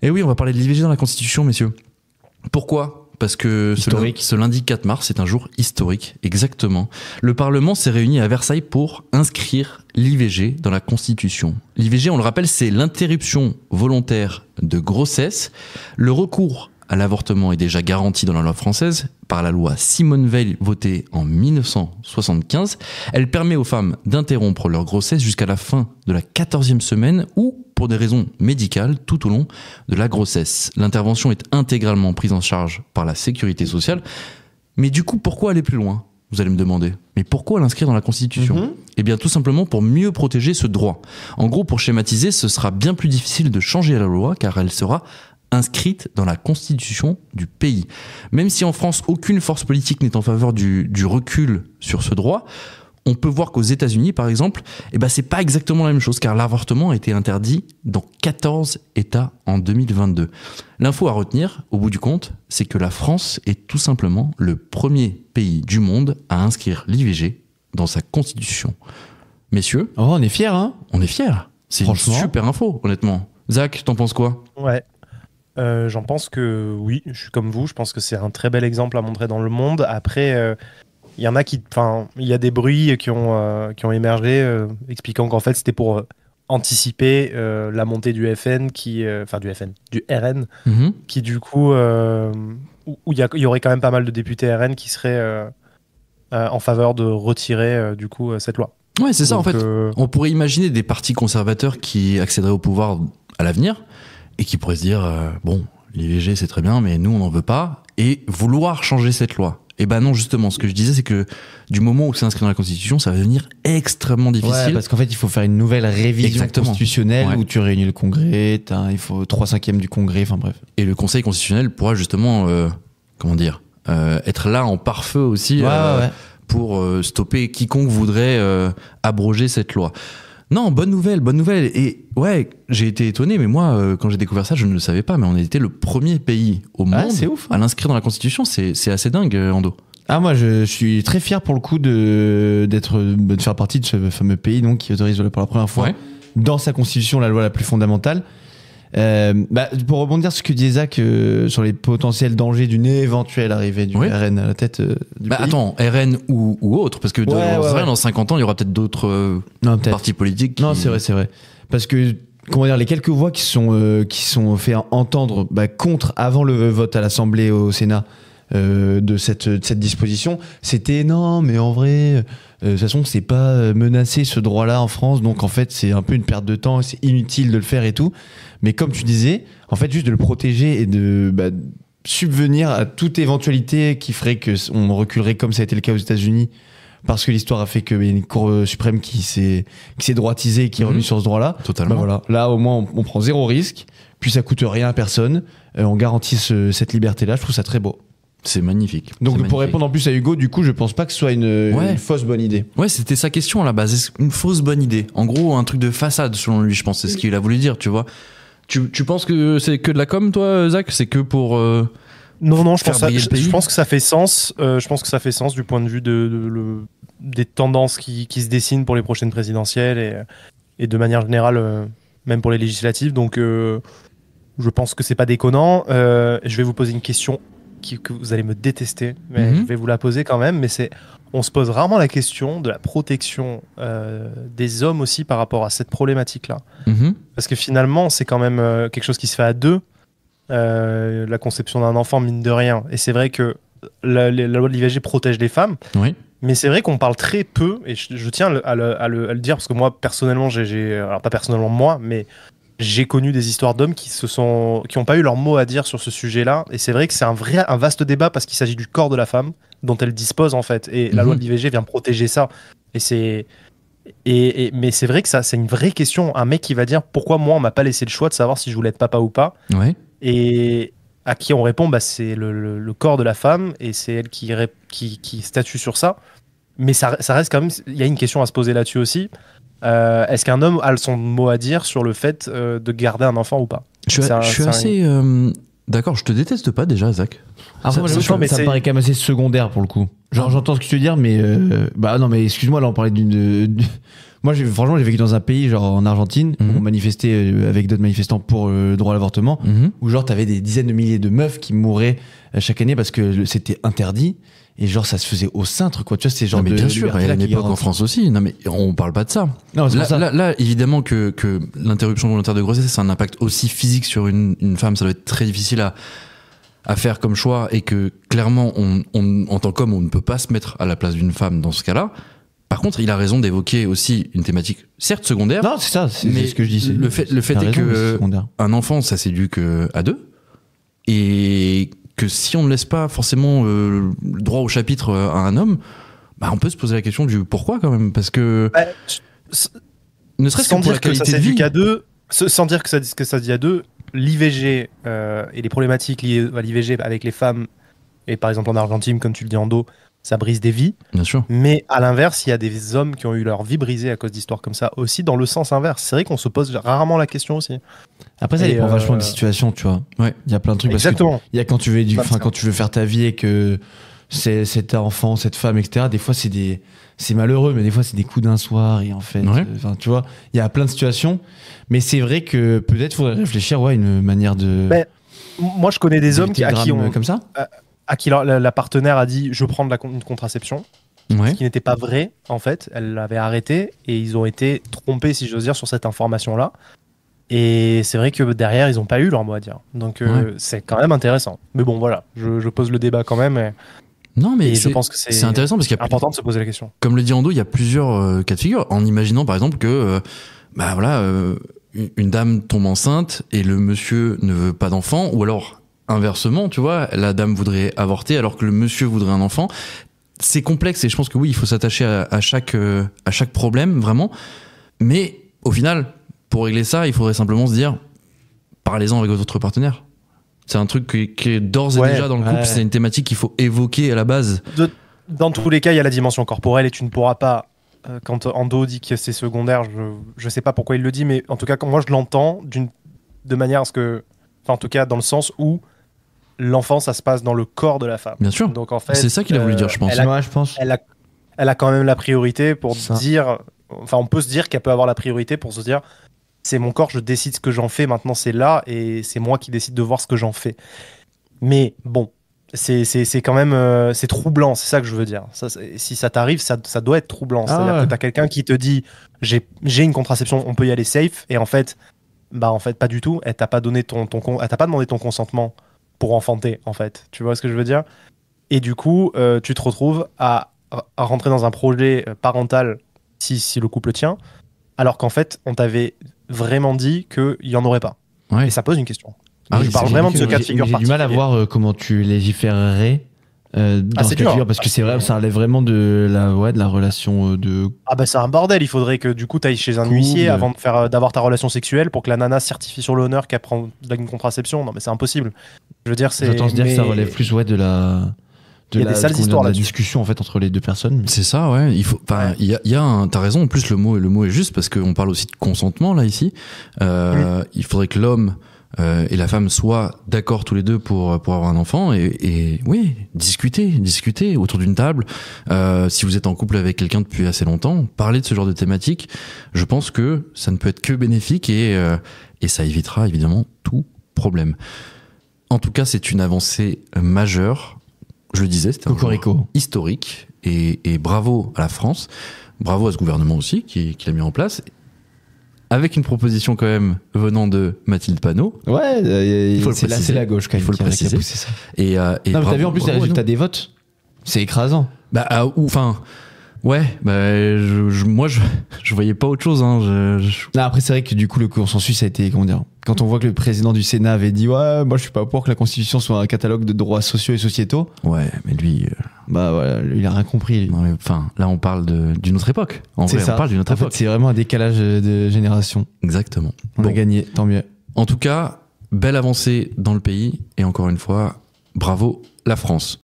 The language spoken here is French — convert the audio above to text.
Et oui, on va parler de l'IVG dans la Constitution, messieurs. Pourquoi ? Parce que ce lundi 4 mars, c'est un jour historique, exactement. Le Parlement s'est réuni à Versailles pour inscrire l'IVG dans la Constitution. L'IVG, on le rappelle, c'est l'interruption volontaire de grossesse. Le recours à l'avortement est déjà garanti dans la loi française par la loi Simone Veil votée en 1975. Elle permet aux femmes d'interrompre leur grossesse jusqu'à la fin de la 14e semaine ou pour des raisons médicales tout au long de la grossesse. L'intervention est intégralement prise en charge par la sécurité sociale. Mais du coup, pourquoi aller plus loin ? Vous allez me demander. Mais pourquoi l'inscrire dans la Constitution ? Eh bien, tout simplement pour mieux protéger ce droit. En gros, pour schématiser, ce sera bien plus difficile de changer la loi car elle sera inscrite dans la Constitution du pays. Même si en France, aucune force politique n'est en faveur du recul sur ce droit, on peut voir qu'aux États-Unis, par exemple, c'est pas exactement la même chose, car l'avortement a été interdit dans 14 États en 2022. L'info à retenir, au bout du compte, c'est que la France est tout simplement le premier pays du monde à inscrire l'IVG dans sa Constitution. Messieurs, on est fiers, hein ? On est fiers. C'est une super info, honnêtement. Zach, t'en penses quoi ? Ouais. J'en pense que oui, je suis comme vous, je pense que c'est un très bel exemple à montrer dans le monde. Après, il y en a il y a des bruits qui ont émergé expliquant qu'en fait c'était pour anticiper la montée du FN du RN, qui du coup, où il y aurait quand même pas mal de députés RN qui seraient en faveur de retirer du coup cette loi. Ouais, c'est ça. Donc, en fait, on pourrait imaginer des partis conservateurs qui accéderaient au pouvoir à l'avenir et qui pourraient se dire l'IVG c'est très bien, mais nous on n'en veut pas, et vouloir changer cette loi. Et non, justement, ce que je disais, c'est que du moment où c'est inscrit dans la Constitution, ça va devenir extrêmement difficile. Ouais, parce qu'en fait, il faut faire une nouvelle révision constitutionnelle où tu réunis le Congrès, il faut 3/5 du Congrès, enfin bref. Et le Conseil constitutionnel pourra justement, être là en pare-feu aussi pour stopper quiconque voudrait abroger cette loi. Non, bonne nouvelle. Et ouais, j'ai été étonné, mais moi, quand j'ai découvert ça, je ne le savais pas, mais on était le premier pays au monde à l'inscrire dans la Constitution. C'est assez dingue, Ando. Ah, moi, je suis très fier pour le coup de faire partie de ce fameux pays donc, qui autorise pour la première fois dans sa Constitution la loi la plus fondamentale. Pour rebondir sur ce que disait Zach sur les potentiels dangers d'une éventuelle arrivée du RN à la tête du pays. Attends, RN ou autre, parce que dans 50 ans, il y aura peut-être d'autres partis politiques. Non, c'est vrai. Parce que, les quelques voix qui sont fait entendre contre, avant le vote à l'Assemblée au Sénat, de cette disposition, c'était non, mais en vrai, de toute façon, c'est pas menacé ce droit-là en France, donc en fait, c'est un peu une perte de temps, c'est inutile de le faire et tout. Mais comme tu disais, en fait, juste de le protéger et de subvenir à toute éventualité qui ferait qu'on reculerait comme ça a été le cas aux États-Unis, parce que l'histoire a fait qu'il y a une Cour suprême qui s'est droitisée et qui est revenue sur ce droit-là. Totalement. Voilà. Là, au moins, on prend zéro risque, puis ça coûte rien à personne, on garantit cette liberté-là, je trouve ça très beau. C'est magnifique. Donc pour répondre en plus à Hugo, du coup, je pense pas que ce soit une fausse bonne idée. Ouais, c'était sa question à la base. C'est une fausse bonne idée. En gros, un truc de façade, selon lui, je pense. C'est ce qu'il a voulu dire, tu vois. Tu penses que c'est que de la com, toi, Zach ? C'est que pour non, je pense que ça fait sens. Je pense que ça fait sens du point de vue des tendances qui se dessinent pour les prochaines présidentielles et de manière générale, même pour les législatives. Donc, je pense que c'est pas déconnant. Je vais vous poser une question que vous allez me détester, mais je vais vous la poser quand même. Mais on se pose rarement la question de la protection des hommes aussi par rapport à cette problématique-là. Parce que finalement, c'est quand même quelque chose qui se fait à deux, la conception d'un enfant, mine de rien. Et c'est vrai que la loi de l'IVG protège les femmes, mais c'est vrai qu'on parle très peu, et je tiens à le dire, parce que moi, personnellement, alors pas personnellement moi, mais j'ai connu des histoires d'hommes qui ont pas eu leur mot à dire sur ce sujet-là, et c'est vrai que c'est un vaste débat parce qu'il s'agit du corps de la femme dont elle dispose en fait, et la loi de l'IVG vient protéger ça. Mais c'est vrai que ça, c'est une vraie question. Un mec qui va dire pourquoi moi on m'a pas laissé le choix de savoir si je voulais être papa ou pas, et à qui on répond c'est le corps de la femme et c'est elle qui statue sur ça. Mais ça reste quand même, il y a une question à se poser là-dessus aussi. Est-ce qu'un homme a son mot à dire sur le fait de garder un enfant ou pas ? Je suis assez D'accord, je te déteste pas déjà, Zach. Après, moi, ça me paraît quand même assez secondaire pour le coup. Genre, j'entends ce que tu veux dire, mais bah non, mais excuse-moi, là on parlait moi, franchement, j'ai vécu dans un pays, genre en Argentine, où on manifestait avec d'autres manifestants pour le droit à l'avortement, où genre t'avais des dizaines de milliers de meufs qui mouraient chaque année parce que c'était interdit. Et genre, ça se faisait au cintre, quoi. Tu vois, c'est genre mais bien sûr, il y a une époque en France aussi. Non, mais on parle pas de ça. Non, c'est là, évidemment que l'interruption volontaire de grossesse, c'est un impact aussi physique sur une femme. Ça doit être très difficile à faire comme choix et que clairement, en tant qu'homme, on ne peut pas se mettre à la place d'une femme dans ce cas-là. Par contre, il a raison d'évoquer aussi une thématique, certes secondaire. Non, c'est ça, c'est ce que je dis. Le fait est que un enfant, ça s'éduque à deux. Et que si on ne laisse pas forcément le droit au chapitre à un homme, bah on peut se poser la question du pourquoi quand même, parce que ne serait-ce que pour la qualité de vie. Sans dire que ça se dit à deux, l'IVG et les problématiques liées à l'IVG avec les femmes, et par exemple en Argentine, comme tu le dis Ando, ça brise des vies. Bien sûr. Mais à l'inverse, il y a des hommes qui ont eu leur vie brisée à cause d'histoires comme ça aussi, dans le sens inverse. C'est vrai qu'on se pose rarement la question aussi. Après, ça dépend vachement des situations, tu vois. Ouais. Il y a plein de trucs. Exactement. Il y a quand tu veux faire ta vie et que cet enfant, cette femme, etc. Des fois, c'est malheureux, mais des fois, c'est des coups d'un soir et en fait, tu vois, il y a plein de situations. Mais c'est vrai que peut-être faudrait réfléchir, à une manière de. Moi, je connais des hommes à qui on comme ça. À qui la partenaire a dit je prends une contraception, ce qui n'était pas vrai en fait, elle l'avait arrêté et ils ont été trompés si j'ose dire sur cette information là et c'est vrai que derrière ils n'ont pas eu leur mot à dire, donc c'est quand même intéressant, mais bon voilà, je pose le débat quand même non mais je pense que c'est intéressant parce qu'il y a important de se poser la question, comme le dit Ando, il y a plusieurs cas de figure, en imaginant par exemple que une dame tombe enceinte et le monsieur ne veut pas d'enfant, ou alors inversement, tu vois, la dame voudrait avorter alors que le monsieur voudrait un enfant. C'est complexe et je pense que oui, il faut s'attacher à chaque problème, vraiment. Mais au final, pour régler ça, il faudrait simplement se dire, parlez-en avec votre partenaire. C'est un truc qui est d'ores et déjà dans le couple, c'est une thématique qu'il faut évoquer à la base. Dans tous les cas, il y a la dimension corporelle et tu ne pourras pas, quand Ando dit que c'est secondaire, je sais pas pourquoi il le dit, mais en tout cas, quand moi je l'entends de manière à ce que, enfin en tout cas dans le sens où l'enfant, ça se passe dans le corps de la femme. Bien sûr. Donc en fait, c'est ça qu'il a voulu dire, je pense. Elle a quand même la priorité pour dire. Enfin, on peut se dire qu'elle peut avoir la priorité pour se dire, c'est mon corps, je décide ce que j'en fais. Maintenant, c'est là et c'est moi qui décide de voir ce que j'en fais. Mais bon, c'est quand même c'est troublant. C'est ça que je veux dire. Si ça t'arrive, ça doit être troublant. C'est-à-dire que t'as quelqu'un qui te dit, j'ai une contraception, on peut y aller safe. Et en fait, pas du tout. Elle t'a pas donné elle t'a pas demandé ton consentement pour enfanter, en fait. Tu vois ce que je veux dire? Et du coup, tu te retrouves à rentrer dans un projet parental si le couple tient, alors qu'en fait, on t'avait vraiment dit qu'il n'y en aurait pas. Ouais. Et ça pose une question. Je parle vraiment de ce cas de figure particulier. J'ai du mal à voir comment tu légiférerais dans ce cas de figure, parce que c'est vrai, ça relève vraiment de la relation de... c'est un bordel. Il faudrait que du coup, tu ailles chez un huissier avant d'avoir ta relation sexuelle pour que la nana certifie sur l'honneur qu'elle prend une contraception. Non, mais c'est impossible. Je veux dire, j'entends se dire que ça relève plus de la discussion en fait entre les deux personnes. C'est ça, ouais. T'as raison. En plus, le mot est juste parce qu'on parle aussi de consentement là ici. Il faudrait que l'homme et la femme soient d'accord tous les deux pour avoir un enfant et oui, discuter autour d'une table. Si vous êtes en couple avec quelqu'un depuis assez longtemps, parler de ce genre de thématique, je pense que ça ne peut être que bénéfique et ça évitera évidemment tout problème. En tout cas, c'est une avancée majeure. Je le disais, c'était un jour historique et bravo à la France, bravo à ce gouvernement aussi qui l'a mis en place. Avec une proposition quand même venant de Mathilde Panot. Ouais, c'est la gauche quand même. Il faut le préciser. Ça. Et non, mais t'as vu en plus les résultats des votes? C'est écrasant. Ouais, moi je voyais pas autre chose. Hein. Non, après c'est vrai que du coup le consensus a été, comment dire, quand on voit que le président du Sénat avait dit moi je suis pas pour que la Constitution soit un catalogue de droits sociaux et sociétaux. Ouais, mais lui, lui il a rien compris. Lui. Enfin, là on parle d'une autre époque. On parle d'une autre époque. C'est vraiment un décalage de génération. Exactement. On a gagné, tant mieux. En tout cas, belle avancée dans le pays et encore une fois, bravo la France.